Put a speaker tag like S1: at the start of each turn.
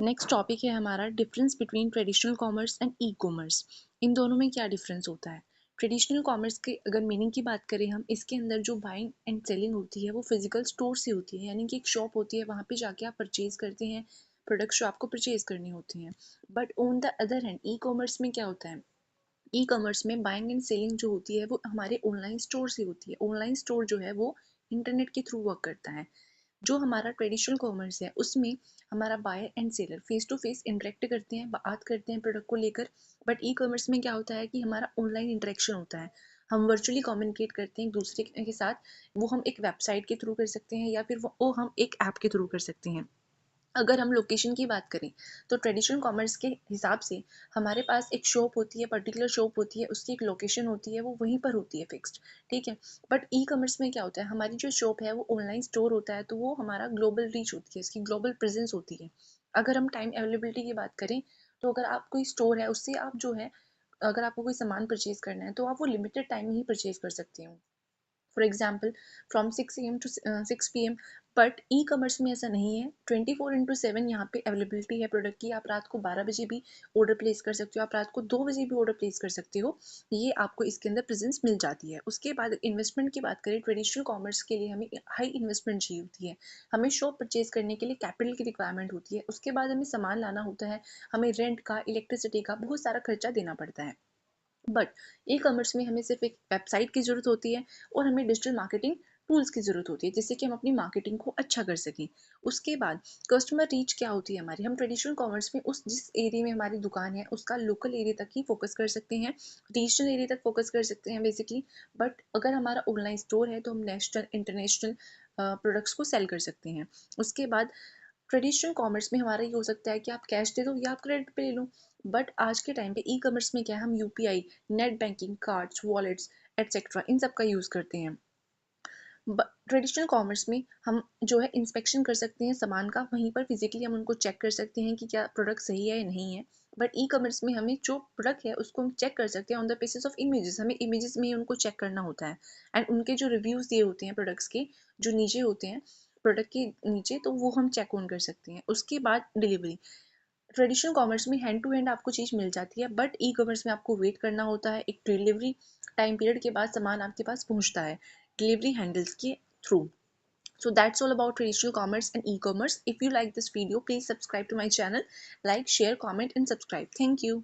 S1: Next topic है हमारा difference between traditional commerce and e commerce. इन दोनों में क्या डिफरेंस होता है। ट्रेडिशनल कॉमर्स के अगर मीनिंग की बात करें हम, इसके अंदर जो बाइंग एंड सेलिंग होती है वो फिजिकल स्टोर से होती है, यानी कि एक शॉप होती है, वहाँ पे जाके आप परचेज करते हैं प्रोडक्ट्स जो आपको परचेज करनी होती हैं। But on the other hand E commerce में क्या होता है, ई कॉमर्स में बाइंग एंड सेलिंग जो होती है वो हमारे ऑनलाइन स्टोर से होती है। ऑनलाइन स्टोर जो है वो इंटरनेट के थ्रू वर्क करता है। जो हमारा ट्रेडिशनल कॉमर्स है उसमें हमारा buyer and seller face to face interact करते हैं, बात करते हैं प्रोडक्ट को लेकर। बट ई कॉमर्स में क्या होता है कि हमारा ऑनलाइन इंटरेक्शन होता है, हम वर्चुअली कम्युनिकेट करते हैं एक दूसरे के साथ। वो हम एक वेबसाइट के थ्रू कर सकते हैं या फिर वो हम एक ऐप के थ्रू कर सकते हैं। अगर हम लोकेशन की बात करें तो ट्रेडिशनल कॉमर्स के हिसाब से हमारे पास एक शॉप होती है, पर्टिकुलर शॉप होती है, उसकी एक लोकेशन होती है, वो वहीं पर होती है फिक्स्ड। ठीक है। बट ई कॉमर्स में क्या होता है, हमारी जो शॉप है वो ऑनलाइन स्टोर होता है, तो वो हमारा ग्लोबल रीच होती है, इसकी ग्लोबल प्रेजेंस होती है। अगर हम टाइम अवेलेबिलिटी की बात करें तो अगर आप कोई स्टोर है उससे आप जो है, अगर आपको कोई सामान परचेज करना है तो आप वो लिमिटेड टाइम में ही परचेज कर सकते हो। For example from 6 AM to 6 PM। But e commerce में ऐसा नहीं है, 24/7 यहाँ पे अवेलेबिलिटी है प्रोडक्ट की। आप रात को 12 बजे भी ऑर्डर प्लेस कर सकते हो, आप रात को 2 बजे भी ऑर्डर प्लेस कर सकते हो। ये आपको इसके अंदर प्रेजेंस मिल जाती है। उसके बाद इन्वेस्टमेंट की बात करें, ट्रेडिशनल कॉमर्स के लिए हमें हाई इन्वेस्टमेंट चाहिए होती है। हमें शॉप परचेज करने के लिए कैपिटल की रिक्वायरमेंट होती है, उसके बाद हमें सामान लाना होता है, हमें रेंट का, इलेक्ट्रिसिटी का बहुत सारा खर्चा देना पड़ता है। बट ई कॉमर्स में हमें सिर्फ एक वेबसाइट की ज़रूरत होती है और हमें डिजिटल मार्केटिंग टूल्स की ज़रूरत होती है, जिससे कि हम अपनी मार्केटिंग को अच्छा कर सकें। उसके बाद कस्टमर रीच क्या होती है हमारी, हम ट्रेडिशनल कॉमर्स में उस जिस एरिया में हमारी दुकान है उसका लोकल एरिया तक ही फोकस कर सकते हैं, रीजनल एरिया तक फोकस कर सकते हैं बेसिकली। बट अगर हमारा ऑनलाइन स्टोर है तो हम नेशनल इंटरनेशनल प्रोडक्ट्स को सेल कर सकते हैं। उसके बाद ट्रेडिशनल कॉमर्स में हमारा ये हो सकता है कि आप कैश दे दो या आप क्रेडिट पे ले लो। बट आज के टाइम पे ई कॉमर्स में क्या है, हम UPI, net banking, cards, wallets etcetera इन सब का यूज़ करते हैं। ट्रेडिशनल कॉमर्स में हम जो है इंस्पेक्शन कर सकते हैं सामान का, वहीं पर फिजिकली हम उनको चेक कर सकते हैं कि क्या प्रोडक्ट सही है या नहीं है। बट ई कॉमर्स में हमें जो प्रोडक्ट है उसको हम चेक कर सकते हैं on the basis of images, हमें इमेजेस में ही उनको चेक करना होता है। एंड उनके जो रिव्यूज़ दिए होते हैं प्रोडक्ट्स के, जो नीचे होते हैं प्रोडक्ट के नीचे, तो वो हम चेक ऑन कर सकते हैं। उसके बाद डिलीवरी, ट्रेडिशनल कॉमर्स में हैंड टू हैंड आपको चीज़ मिल जाती है, बट ई कॉमर्स में आपको वेट करना होता है, एक डिलीवरी टाइम पीरियड के बाद सामान आपके पास पहुंचता है डिलीवरी हैंडल्स के through. So that's all about traditional commerce and e-commerce. If you like this video, please subscribe to my channel, like, share, comment and subscribe. Thank you.